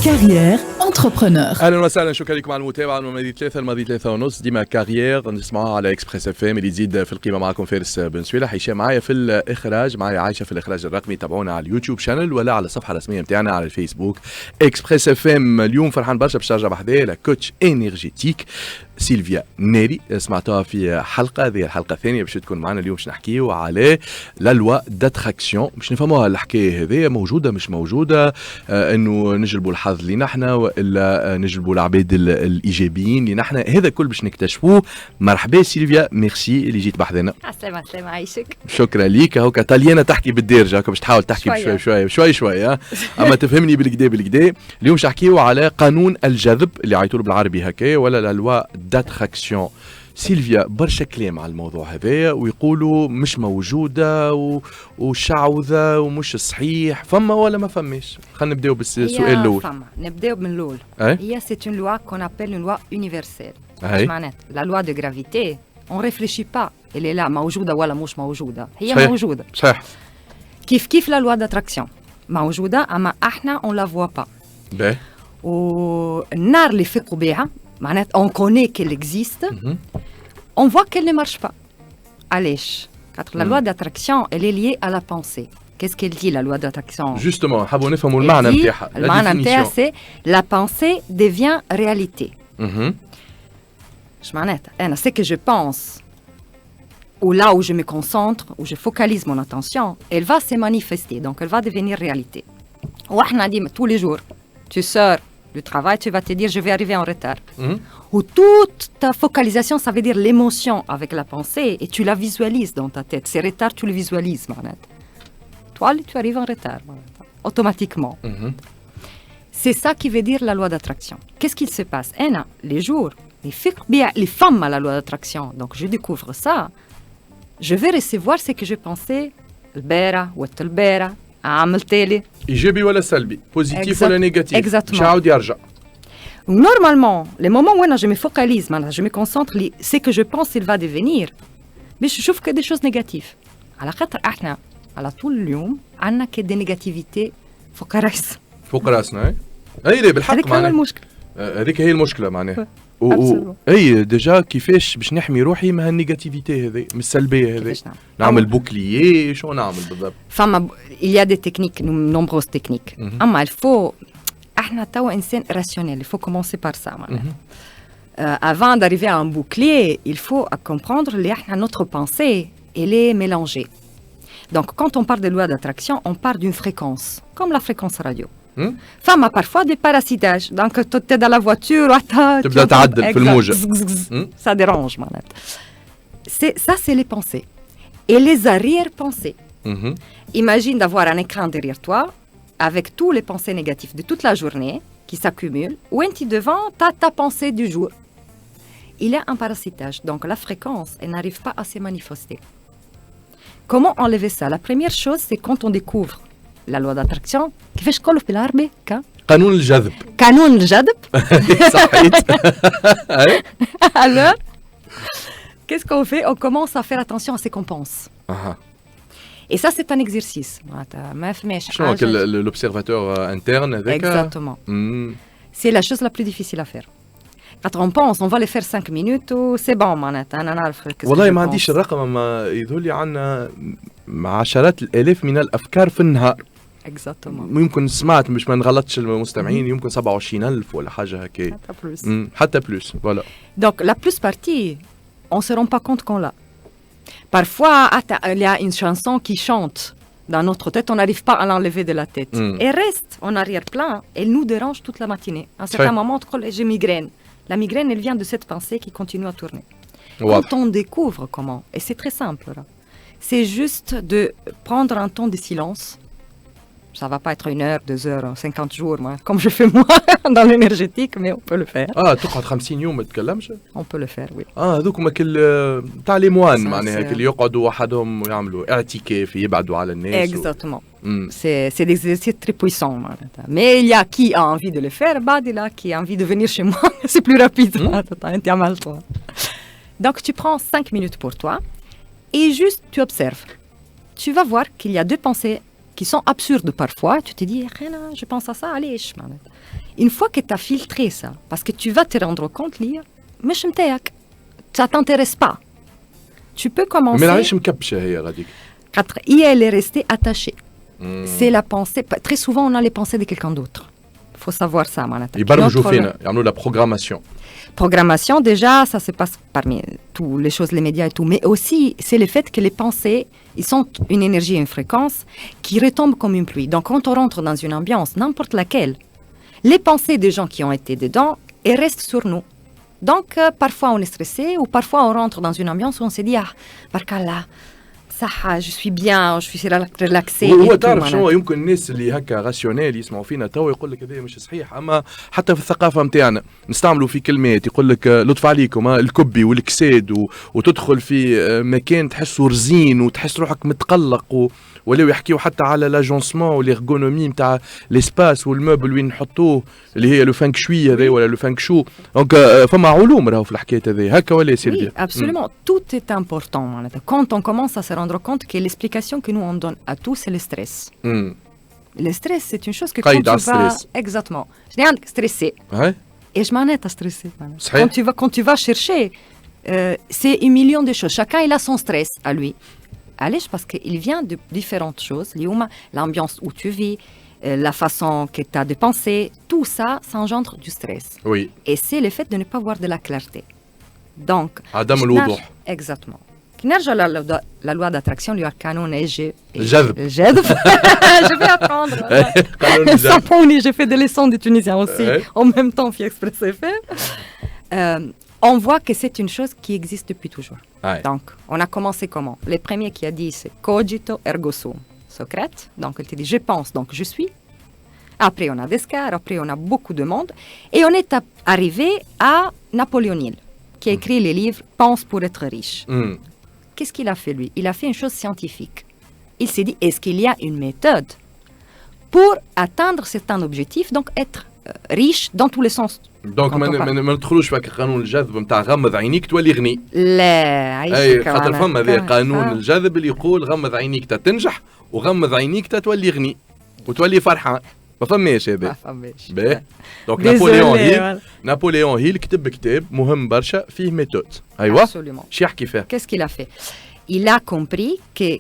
كارير انتربرونور. اهلا وسهلا، شكرا لكم على المتابعه. الماضي 3:03 ديما كارير نسمعوها على اكسبريس اف ام اللي تزيد في القيمه. معكم فارس بن سويلة، هشام معايا في الاخراج، معايا عايشه في الاخراج الرقمي. تابعونا على اليوتيوب شانل ولا على الصفحه الرسميه نتاعنا على الفيسبوك اكسبريس اف ام. اليوم فرحان برشا باش نرجع بحذايا لكوتش انرجيتيك سيلفيا ناري. سمعتوها في حلقه، هذه الحلقه الثانيه باش تكون معنا اليوم. باش نحكيو على لا لوا داتراكسيون، باش نفهموها الحكايه هذه موجوده مش موجوده، انه نجلبوا الحظ اللي نحنا والا نجلبوا العباد الايجابيين اللي نحنا. هذا كل باش نكتشفوه. مرحبا سيلفيا، ميرسي اللي جيت بحذنا. السلامة عايشك. شكرا ليك. هوكا طاليانه تحكي بالدارجه، هوكا باش تحاول تحكي بشوي شوي اما تفهمني بالكدا. اليوم باش نحكيو على قانون الجذب اللي عيطوا له بالعربي هكايا، ولا لا لوا داتراكسيون. سيلفيا برشا كلام على الموضوع هذايا ويقولوا مش موجوده وشعوذه ومش صحيح. فما ولا ما فماش؟ خلينا نبداو بالسؤال الاول. نبداو من الاول. هي سي اون لوا كون ابل اون لوا يونيفرسيل. اش معناتها؟ لا لوا دو غرافيتي اون ريفليشي با اللي لا موجوده ولا مش موجوده، هي صحيح. موجوده صح. كيف لا لوا داتراكسيون موجوده، اما احنا اون لا فوا با. باهي. والنار اللي فيقوا بها معناتها on connaît qu'elle existe, on voit qu'elle ne marche pas. علاش؟ La loi d'attraction, elle est liée à la pensée. Qu'est-ce qu'elle dit, la loi d'attraction? Justement, حابوا نفهموا المعنى نتاعها. المعنى نتاعها c'est la pensée devient réalité. اش معناتها؟ أنا ce que je pense ou là où je me concentre, où je focalise mon attention, elle va se manifester, donc elle va devenir réalité. وإحنا ديما tous les jours, tu sors du travail, tu vas te dire je vais arriver en retard. Ou toute ta focalisation, ça veut dire l'émotion avec la pensée et tu la visualises dans ta tête. Ces retards, tu les visualises. Toi, tu arrives en retard, automatiquement. C'est ça qui veut dire la loi d'attraction. Qu'est-ce qu'il se passe? Les jours, les femmes à la loi d'attraction, donc je découvre ça, je vais recevoir ce que je pensais, البارح والبارح عملت لي ايجابي ولا سلبي، بوزيتيف ولا نيجاتيف، مش عاود يرجع. Normalement, les moments où je me focalise, je me concentre, ce que je pense il va devenir, mais je trouve que des choses négatives. على خاطر احنا على طول اليوم عندنا كده نيجاتيفيتي فوق راسنا. فوق راسنا اي بالحق معناها هذيك هي المشكله معناها. اي ديجا كيفاش باش نحمي روحي من هالنيجاتيفيتي هذه، من السلبيه هذه؟ نعمل بوكلييه، شو نعمل بالضبط؟ فما il y a des techniques, nombreuses techniques. اما il faut احنا توا انسان راسيونيل، il faut commencer par ça. Avant d'arriver à un bouclier, il faut comprendre que notre pensée elle est mélangée. Donc quand on parle de loi d'attraction, on part d'une fréquence, comme la fréquence radio. فما parfois des parasitages. Donc tu es dans la voiture, تبدا تعدل في الموجة. Ça dérange معناتها. Ça c'est les pensées. Et les arrière-pensées. Imagine d'avoir un écran derrière toi avec tous les pensées négatives de toute la journée qui s'accumulent. Ou tu devant ta pensée du jour. Il y a un parasitage. Donc la fréquence, elle n'arrive pas à se manifester. Comment enlever ça? La première chose, c'est quand on découvre la loi d'attraction. كيفاش نقولوا بالعربي؟ قانون الجذب. قانون الجذب. صحيت. Alors, qu'est-ce qu'on fait? On commence à faire attention à ce qu'on pense. Et ça, c'est un exercice. شنو l'observateur interne avec? Exactement. C'est la chose la plus difficile à faire. Quand on pense, on va les faire 5 minutes ou c'est bon معناتها أنا نعرف. والله ما عنديش الرقم، ما يظهر لي عنا عشرات الآلاف من الأفكار في النهار. Exactement. يمكن سمعت باش ما نغلطش المستمعين، يمكن 27,000 ولا حاجة هكايا. حتى بلوس. حتى بلوس. Voilà. Donc la plus partie, on se rend pas compte qu'on l'a. Parfois, il y a une chanson qui chante dans notre tête, on n'arrive pas à l'enlever de la tête. Elle reste en arrière-plan, elle nous dérange toute la matinée. À un certain moment, j'ai migraine. La migraine, elle vient de cette pensée qui continue à tourner. Quand on découvre comment, et c'est très simple, là, c'est juste de prendre un temps de silence. Ça va pas être 1 heure, 2 heures, 50 jours, moi, comme je fais moi dans l'énergétique, mais on peut le faire. تقعد 50 يوم ما تتكلمش؟ On peut le faire, oui. هذوك تاع لي موان معناها اللي يقعدوا وحدهم ويعملوا اعتكاف، يبعدوا على الناس. Exactement. C'est des exercices très puissants. Mais il y a qui a envie de le faire, il y a qui a envie de venir chez moi, c'est plus rapide. Donc tu prends 5 minutes pour toi et juste tu observes. Tu vas voir qu'il y a 2 pensées qui sont absurdes parfois. Tu te dis, je pense à ça, allez. Une fois que tu as filtré ça, parce que tu vas te rendre compte, lire, mais ça ne t'intéresse pas. Tu peux commencer. Mais العيش مكبشة هي غاديك. Et elle est restée attachée. C'est la pensée. Très souvent, on a les pensées de quelqu'un d'autre. Il faut savoir ça. يبرمجوا فينا يعملوا la programmation. Programmation, déjà, ça se passe parmi toutes les choses, les médias et tout. Mais aussi, c'est le fait que les pensées, ils sont une énergie et une fréquence qui retombe comme une pluie. Donc, quand on rentre dans une ambiance, n'importe laquelle, les pensées des gens qui ont été dedans, elles restent sur nous. Donc, parfois, on est stressé ou parfois, on rentre dans une ambiance où on se dit, barkallah, صح je suis bien je suis relaxé. هو تعرف شنو يمكن الناس اللي هكا راسيونيل يسمعوا فينا توا يقول لك هذا مش صحيح، اما حتى في الثقافه نتاعنا نستعملوا في كلمات يقول لك لطف عليكم الكبي والكساد وتدخل في مكان تحسه رزين وتحس روحك متقلق ولاو يحكيوا حتى على لاجونسمون والارغونومي نتاع ليسباس والموبل وين نحطوه اللي هي لو فانك شوي هذا ولا لو فانك شو. دونك فما علوم راهو في الحكايه هذه هكا ولا سيلفيا؟ Oui, absolument. Tout est important. Quand on commence à se rendre compte que l'explication que nous on donne à tout, c'est le stress. Le stress, c'est une chose que quand tu vas... Exactement. Je dis stressé. Ouais. Et je m'en ai à stresser. Quand tu vas chercher, c'est 1 million de choses. Chacun, il a son stress à lui. Allez, parce qu'il vient de différentes choses. L'ambiance où tu vis, la façon que tu as de penser, tout ça, ça engendre du stress. Oui. Et c'est le fait de ne pas voir de la clarté. Donc... عدم الوضوح. Exactement. نرجع la loi d'attraction, le canon الجذب. Je vais apprendre. Saponi, j'ai fait des leçons de tunisien aussi, en même temps, Fi Express FM. On voit que c'est une chose qui existe depuis toujours. Donc, on a commencé comment? Les premiers qui a dit, c'est cogito ergo sum. Socrate, donc il te dit, je pense, donc je suis. Après, on a Descartes, après, on a beaucoup de monde. Et on est arrivé à Napoléon Hill, qui a écrit les livres Pense pour être riche. Qu'est-ce qu'il a fait, lui? Il a fait une chose scientifique. Il s'est dit, est-ce qu'il y a une méthode pour atteindre certains objectifs, donc être riche dans tous les sens? دونك ما ندخلوش في قانون الجذب نتاع غمض عينيك تولي غني. لا اي خاطر فما هذا قانون الجذب اللي يقول غمض عينيك تنجح وغمض عينيك تولي غني وتولي فرحان. ما فماش هذا. ما فماش. باهي. دونك نابليون هيل كتب كتاب مهم برشا فيه ميثود. ايوا. شو يحكي فيه؟ Qu'est-ce qu'il a fait? Il a compris que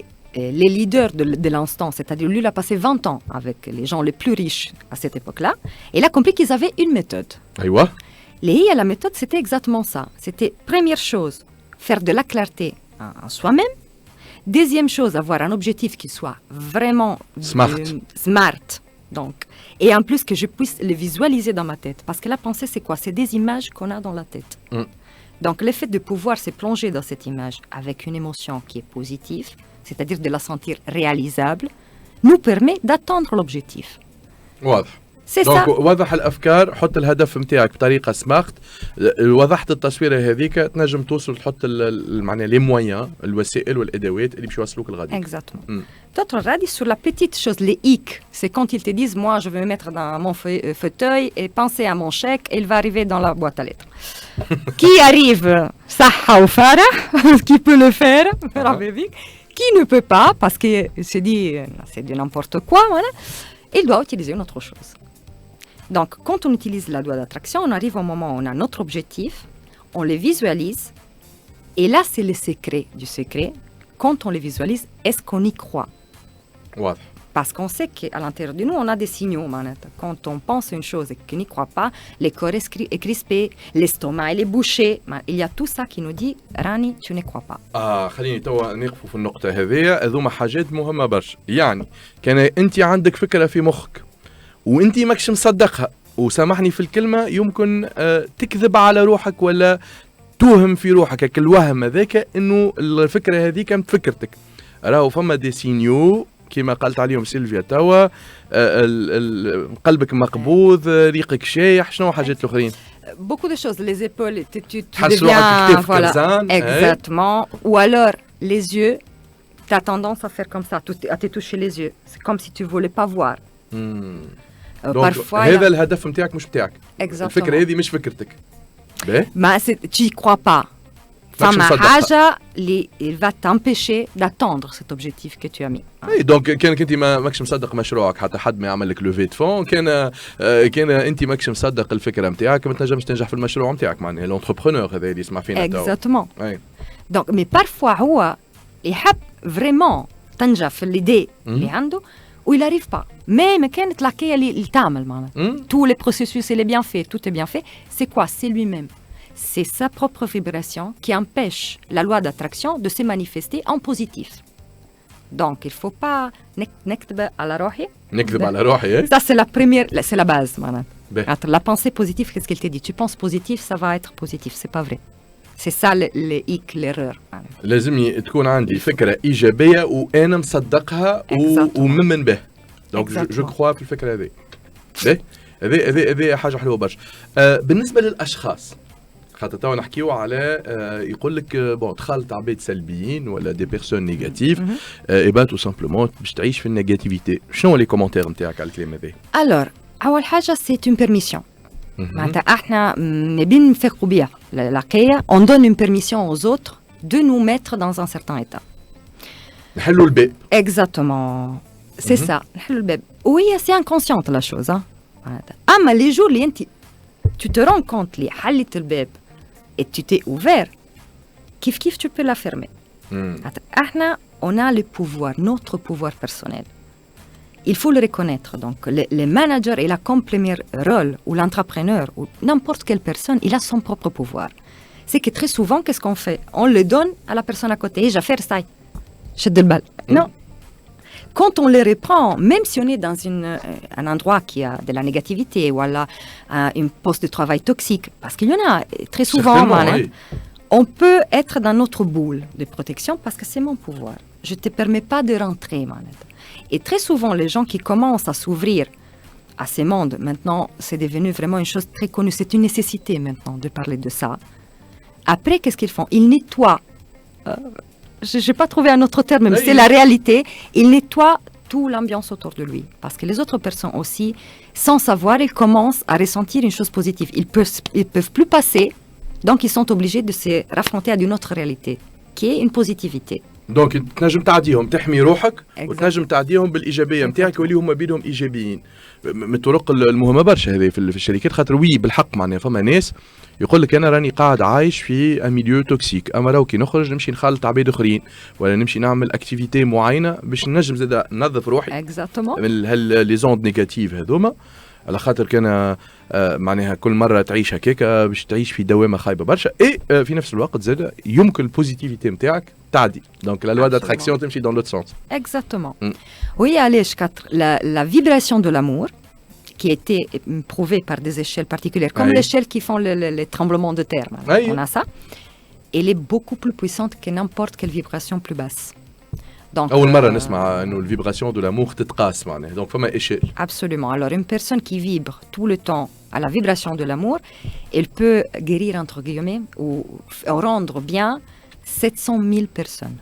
les leaders de l'instant, c'est-à-dire lui, il a passé 20 ans avec les gens les plus riches à cette époque-là, et il a compris qu'ils avaient une méthode. أيوة. La méthode, c'était exactement ça. C'était, première chose, faire de la clarté en soi-même. Deuxième chose, avoir un objectif qui soit vraiment smart. Donc, et en plus que je puisse le visualiser dans ma tête. Parce que la pensée, c'est quoi? C'est des images qu'on a dans la tête. Donc, le fait de pouvoir se plonger dans cette image avec une émotion qui est positive, c'est-à-dire de la sentir réalisable, nous permet d'atteindre l'objectif. واضح. C'est ça. Donc, واضح الأفكار، حط الهدف متاعك بطريقة سمارت، وضحت التصويرة هذيك تنجم توصل تحط معناها les moyens، الوسائل والأدوات اللي باش يوصلوك لغادي. Exactement. D'autres radis sur la petite chose, les hic, c'est quand ils te disent, moi je vais me mettre dans mon fauteuil et penser à mon chèque et il va arriver dans la boîte à lettres. Qui arrive, Saha ou Farah, qui peut le faire, qui ne peut pas, parce qu'il se dit, c'est du n'importe quoi, voilà, il doit utiliser une autre chose. Donc, quand on utilise la loi d'attraction, on arrive au moment où on a notre objectif, on le visualise, et là, c'est le secret du secret. Quand on le visualise, est-ce qu'on y croit? Ouais. Parce qu'on sait qu'à l'intérieur de nous, on a des signaux. Quand on pense une chose et qu'on n'y croit pas, le corps est crispé, l'estomac il est bouché. Il y a tout ça qui nous dit, Rani, tu ne crois pas. خليني توا نقفوا في النقطة هذه، هذوما حاجات مهمة برشا. يعني كان أنت عندك فكرة في مخك وأنت ماكش مصدقها، وسامحني في الكلمة، يمكن تكذب على روحك ولا توهم في روحك الوهم هذاك إنه الفكرة هذيك كانت فكرتك. راهو فما دي سينيو كما قالت عليهم سيلفيا توا، قلبك مقبوض، ريقك شايح، شنو حاجات الأخرين؟ Beaucoup de choses, les épaules, tu deviens, voilà, exactement. Ou alors, les yeux, tu as tendance à faire comme ça, à te toucher les yeux. C'est comme si tu ne voulais pas voir. Parfois, هذا الهدف نتاعك مش نتاعك. Exactement. الفكرة هذه مش فكرتك. Tu n'y crois pas. فما مصدقها. حاجة اللي il va t'empêcher d'atteindre cet objectif que tu as mis. اي دونك كانك انت ماكش مصدق مشروعك حتى حد ما يعمل لك لوفي فون كان انت ماكش مصدق الفكره نتاعك ما تنجمش تنجح في المشروع نتاعك معناها لونتربرونور هذا اللي يسمع فينا تو. Exactement. اي Donc, mais parfois هو يحب vraiment تنجح في l'idée اللي عنده و il arrive pas. Mais كانت الحكاية اللي تعمل معناها. Tous les processus il est bien fait, tout est bien fait. C'est quoi? C'est lui-même. C'est sa propre vibration qui empêche la loi d'attraction de se manifester en positif. Donc, il ne faut pas نكذب على روحي. نكذب على روحي. Ça, c'est la première, c'est la base. Ben. La pensée positive, qu'est-ce qu'elle te dit? Tu penses positif, ça va être positif. C'est pas vrai. C'est ça le hic, l'erreur. لازم تكون عندي فكره ايجابيه وانا مصدقها ومؤمن به. دونك جو كخوا في الفكره هذه. هذه حاجه حلوه برشا. بالنسبه للاشخاص خاطر توا نحكيو على يقول لك بون دخلت عباد سلبيين ولا دي بيرسون نيجاتيف اي با تو سامبلومون باش تعيش في النيجاتيفيتي. شنو لي كومونتير نتاعك على الكلام هذا؟ Alors, أول حاجة c'est une permission. معناتها احنا نبين نفرقوا بيها الحكاية. On donne une permission aux autres de nous mettre dans un certain état. نحلوا الباب. Exactement. C'est ça. نحلوا الباب. Oui, c'est inconsciente la chose. Hein. أما les jours اللي أنت tu te rends compte اللي حلت الباب et tu t'es ouvert, كيف tu peux la fermer. احنا on a le pouvoir, notre pouvoir personnel. Il faut le reconnaître. Donc, le manager, il a comme premier rôle, ou l'entrepreneur, ou n'importe quelle personne, il a son propre pouvoir. C'est que très souvent, qu'est-ce qu'on fait? On le donne à la personne à côté. J'ai fait ça. Je te le balle. Non. Quand on les reprend, même si on est dans un endroit qui a de la négativité, ou une poste de travail toxique, parce qu'il y en a très souvent, oui. On peut être dans notre boule de protection parce que c'est mon pouvoir. Je ne te permets pas de rentrer, manette. Et très souvent, les gens qui commencent à s'ouvrir à ces mondes, maintenant, c'est devenu vraiment une chose très connue. C'est une nécessité maintenant de parler de ça. Après, qu'est-ce qu'ils font? Ils nettoient. Je n'ai pas trouvé un autre terme, mais c'est la réalité. Ils nettoient toute l'ambiance autour de lui. Parce que les autres personnes aussi, sans savoir, ils commencent à ressentir une chose positive. Ils peuvent plus passer, donc ils sont obligés de se raffronter à une autre réalité, qui est une positivité. دونك تنجم تعديهم تحمي روحك وتنجم تعديهم بالايجابيه نتاعك واللي هما بينهم ايجابيين. من الطرق المهمه برشا هذه في الشركات خاطر وي بالحق معناها فما ناس يقول لك انا راني قاعد عايش في ميليو توكسيك اما راهو كي نخرج نمشي نخالط عباد اخرين ولا نمشي نعمل اكتيفيتي معينه باش نجم زاد ننظف روحي من لي زوند نيجاتيف هذوما على خاطر كان معناها كل مره تعيش هكاك باش تعيش في دوامه خايبه برشا اي في نفس الوقت زاد يمكن البوزيتيفيتي نتاعك تعدي دونك لا لوا d'attraction تمشي dans l'autre sens. Exactement. Oui, allez, la vibration de l'amour qui a été prouvée par des échelles particulières, comme l'échelle qui font les tremblements de terre. On a ça. Elle est beaucoup plus puissante que n'importe quelle vibration plus basse. Donc, أول مرة نسمع إنه الفيبراسيون دو لامور تتقاس معناها دونك فما إيشيل. Absolument. Alors une personne qui vibre tout le temps à la vibration de l'amour, elle peut guérir entre guillemets ou rendre bien 700 000 personnes.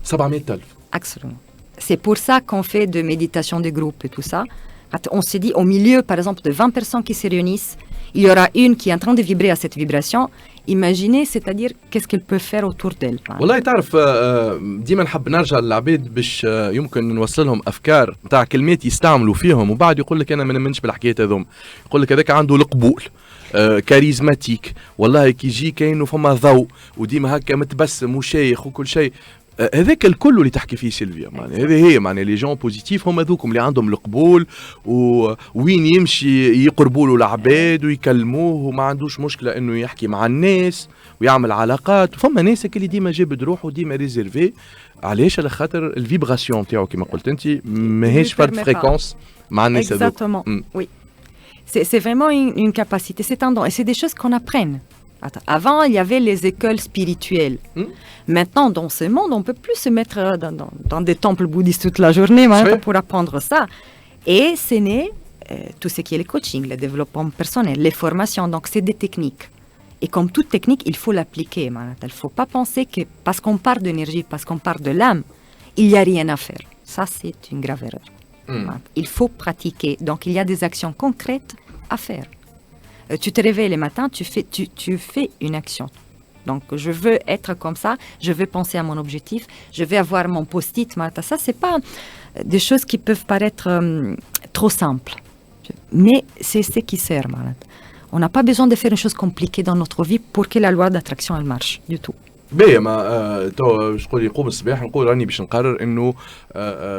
700,000. Absolument. C'est pour ça qu'on fait de méditation de groupe et tout ça. On se dit au milieu, par exemple, de 20 personnes qui se réunissent, il y aura une qui est en train de vibrer à cette vibration. Imaginez, c'est-à-dire, qu'est-ce qu'elle peut faire autour d'elle. والله تعرف ديما نحب نرجع للعباد باش يمكن نوصل لهم افكار نتاع كلمات يستعملوا فيهم وبعد يقول لك انا ما نمنش بالحكايات هذوم. يقول لك هذاك عنده القبول كاريزماتيك والله كي يجي كاينه فما ضوء وديما هكا متبسم وشايخ وكل شيء. هذاك الكل اللي تحكي فيه سيلفيا معناها هذه هي معناها لي جون بوزيتيف هم هذوكم اللي عندهم القبول وين يمشي يقربوا له العباد ويكلموه وما عندوش مشكله انه يحكي مع الناس ويعمل علاقات. فما ناس اللي ديما جابد روحه وديما ريزيرفي علاش على خاطر الفيبراسيون نتاعو كما قلت انت ماهيش فرد فريكونس مع الناس هذوك. Exactement. Oui. C'est vraiment une capacité, c'est un don et c'est des choses qu'on apprenne. Avant, il y avait les écoles spirituelles. Maintenant, dans ce monde, on ne peut plus se mettre dans des temples bouddhistes toute la journée pour apprendre ça. Et c'est né tout ce qui est le coaching, le développement personnel, les formations. Donc, c'est des techniques. Et comme toute technique, il faut l'appliquer. Il ne faut pas penser que parce qu'on parle d'énergie, parce qu'on parle de l'âme, il n'y a rien à faire. Ça, c'est une grave erreur. Il faut pratiquer. Donc, il y a des actions concrètes à faire. Tu te réveilles le matin, tu fais une action. Donc, je veux être comme ça, je veux penser à mon objectif, je vais avoir mon post-it. Ça, c'est pas des choses qui peuvent paraître trop simples. Mais c'est ce qui sert. On n'a pas besoin de faire une chose compliquée dans notre vie pour que la loi d'attraction, elle marche du tout. باهي ما تو باش تقول لي قوم الصباح نقول راني باش نقرر انه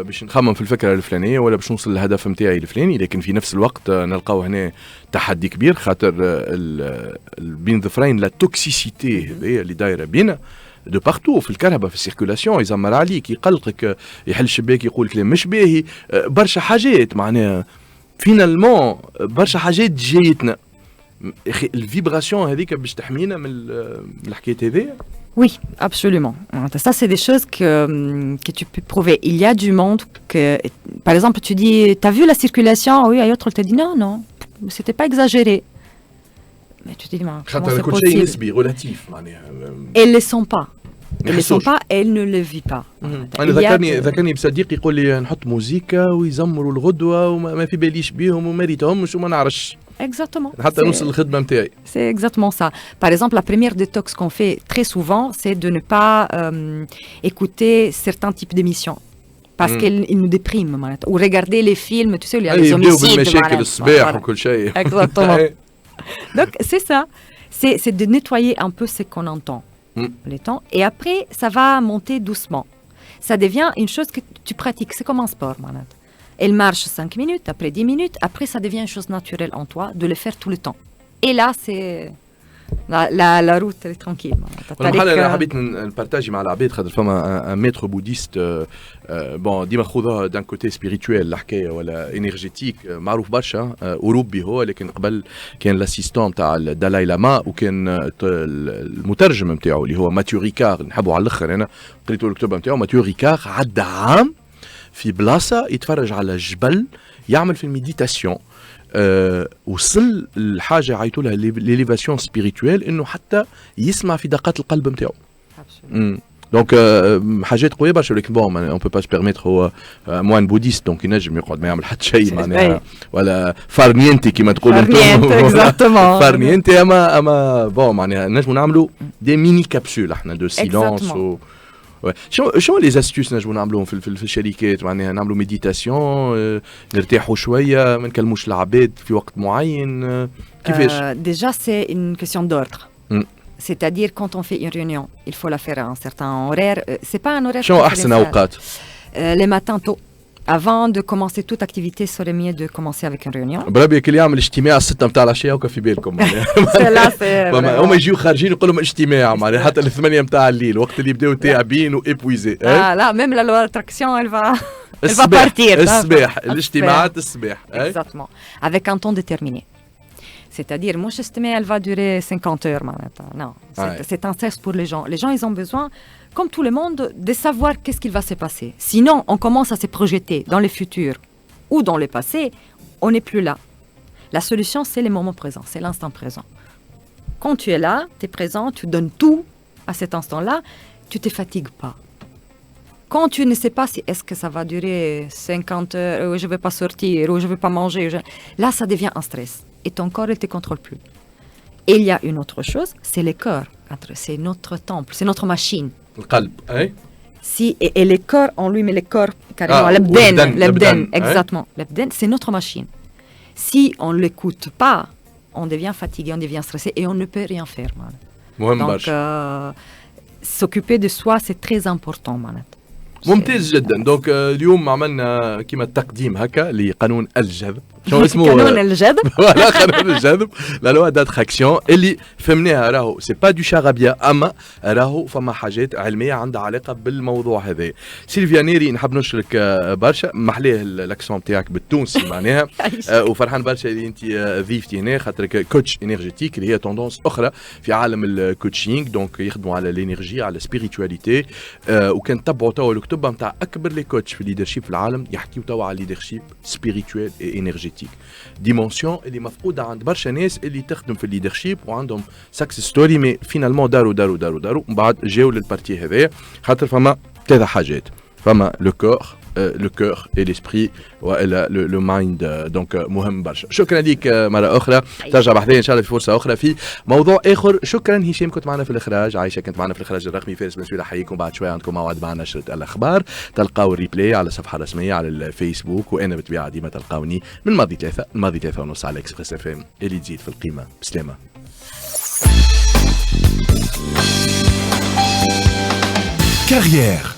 باش نخمم في الفكره الفلانيه ولا باش نوصل للهدف نتاعي الفلاني، لكن في نفس الوقت نلقاو هنا تحدي كبير خاطر بين ظفرين لا توكسيسيتي هذه اللي دايره بينا دو بارتو في الكهرباء في السيركولاسيون، يزمر عليك يقلقك يحل الشباك يقول كلام مش باهي، برشا حاجات معناها فينالمون برشا حاجات جايتنا الفيبراسيون هذيك باش تحمينا من الحكايه هذيا. Oui, absolument. Ça, c'est des choses que tu peux prouver. Il y a du monde que, par exemple, tu dis, t'as vu la circulation? Oui, et l'autre, elle te dit non, c'était pas exagéré. Mais tu te dis, comment c'est possible? Elles ne le sont pas. Elles ne le sont pas, elles ne le vivent pas. أنا ذكرني بصديق يقول لي نحط موزيكا ويزمروا الغدوة وما في باليش بيهم وما ريتهمش وما نعرفش. Exactement. C'est exactement ça. Par exemple, la première détox qu'on fait très souvent, c'est de ne pas écouter certains types d'émissions. Parce qu'ils nous dépriment. Ou regarder les films, tu sais, il y a les homicides. Exactement. Donc, c'est ça. C'est de nettoyer un peu ce qu'on entend. Les temps. Et après, ça va monter doucement. Ça devient une chose que tu pratiques. C'est comme un sport, manat. Elle marche 5 minutes, après 10 minutes, après ça devient une chose naturelle en toi de le faire tout le temps. Et là, c'est la route est tranquille. أنا حبيت نبارتاجي مع العباد خاطر فما ان ميتر بوديست بون ديما خذوها دان كوتي سبيريتويل الحكايه ولا انرجيتيك معروف برشا اوروبي هو، لكن قبل كان الاسيستون تاع الدالاي لاما وكان المترجم نتاعو اللي هو ماتيو ريكار، نحبوا على الاخر انا قريتوا الكتب نتاعو. ماتيو ريكار عدى عام في بلاصة يتفرج على الجبل يعمل في الميديتاسيون، وصل الحاجة عيطوا لها ليليفاسيون سبيريتويل انه حتى يسمع في دقات القلب نتاعو. دونك حاجات قويه برشا، ولكن بون اون بو با سو بيرميتر هو موان بوديست دونك ينجم يقعد ما يعمل حتى شيء معناها ولا فارنينتي كما تقولوا انتم فارنينتي اما بون معناها نجموا نعملوا دي ميني كابسول احنا دو سيلونس شنو لي زاستيوس نجموا نعملوهم في الشركات معناها نعملوا ميديتاسيون نرتاحوا شويه ما نكلموش العباد في وقت معين كيفاش؟ Déjà c'est une question d'ordre. C'est-à-dire quand on fait une réunion, il faut la faire à un certain horaire. C'est pas un horaire. شنو احسن اوقات؟ Les matins tôt. Avant de commencer toute activité, il serait mieux de commencer avec une réunion. بربي كل يعمل اجتماع 6 نتاع العشيه وكا في بالكم هما يجيو خارجين يقول لهم اجتماع معناها حتى 8 نتاع الليل وقت اللي يبداو تعبين وايبويزي. لا même la loi d'attraction elle va partir. الصباح الاجتماعات الصباح. Exactement. Avec un temps déterminé. C'est-à-dire, mon chemin, elle va durer 50 heures. Non, c'est un stress pour les gens. Les gens, ils ont besoin, comme tout le monde, de savoir qu'est-ce qu'il va se passer. Sinon, on commence à se projeter dans le futur ou dans le passé, on n'est plus là. La solution, c'est le moment présent, c'est l'instant présent. Quand tu es là, tu es présent, tu donnes tout à cet instant-là, tu ne te fatigues pas. Quand tu ne sais pas si est-ce que ça va durer 50 heures, ou je ne vais pas sortir, ou je ne vais pas manger, là, ça devient un stress. Et ton corps, il ne te contrôle plus. Et il y a une autre chose, c'est le corps. C'est notre temple, c'est notre machine. Et le corps, on lui met le corps carrément, l'abden, exactement. L'abden, c'est notre machine. Si on ne l'écoute pas, on devient fatigué, on devient stressé et on ne peut rien faire. Donc, s'occuper de soi, c'est très important. ممتاز جدا. دونك اليوم عملنا كيما التقديم هكا لقانون الجذب. شنو اسمه؟ قانون الجذب. فوالا قانون الجذب لا لوا داتراكسيون اللي فهمناها راهو سي با دو شارابيا، اما راهو فما حاجات علميه عندها علاقه بالموضوع هذا. سيلفيا نيري نحب نشكرك برشا، محليه الاكسون تاعك بالتونسي معناها وفرحان برشا اللي انت ضيفتي هنا خاطرك كوتش انرجيتيك اللي هي توندونس اخرى في عالم الكوتشينغ. دونك يخدموا على الانرجي على السبيريتواليتي وكان تبعوا توا الكتب نتاع اكبر لي كوتش في الليدرشيب في العالم يحكيوا توا على الليدرشيب سبيريتوال اي انرجيتيك. ديمونسيون اللي مفقوده عند برشا ناس اللي تخدم في الليدرشيب وعندهم سكسس ستوري مي فينالمون داروا من بعد جاو للبارتي هذايا خاطر فما ثلاثه حاجات. فما لو كور لو كور اي ليسبري والا لو مايند. دونك مهم برشا. شكرا ليك مره اخرى، ترجع بحذايا ان شاء الله في فرصه اخرى في موضوع اخر. شكرا هشام كنت معنا في الاخراج، عايشه كنت معنا في الاخراج الرقمي، فارس بن سويلة حييكم. بعد شويه عندكم موعد مع نشره الاخبار، تلقاو الريبلاي على الصفحه الرسميه على الفيسبوك، وانا بالطبيعه ديما تلقاوني من ماضي 3 الماضي 3 ونص على اكسبريس اف ام اللي تزيد في القيمه. بسلامه. Carrière.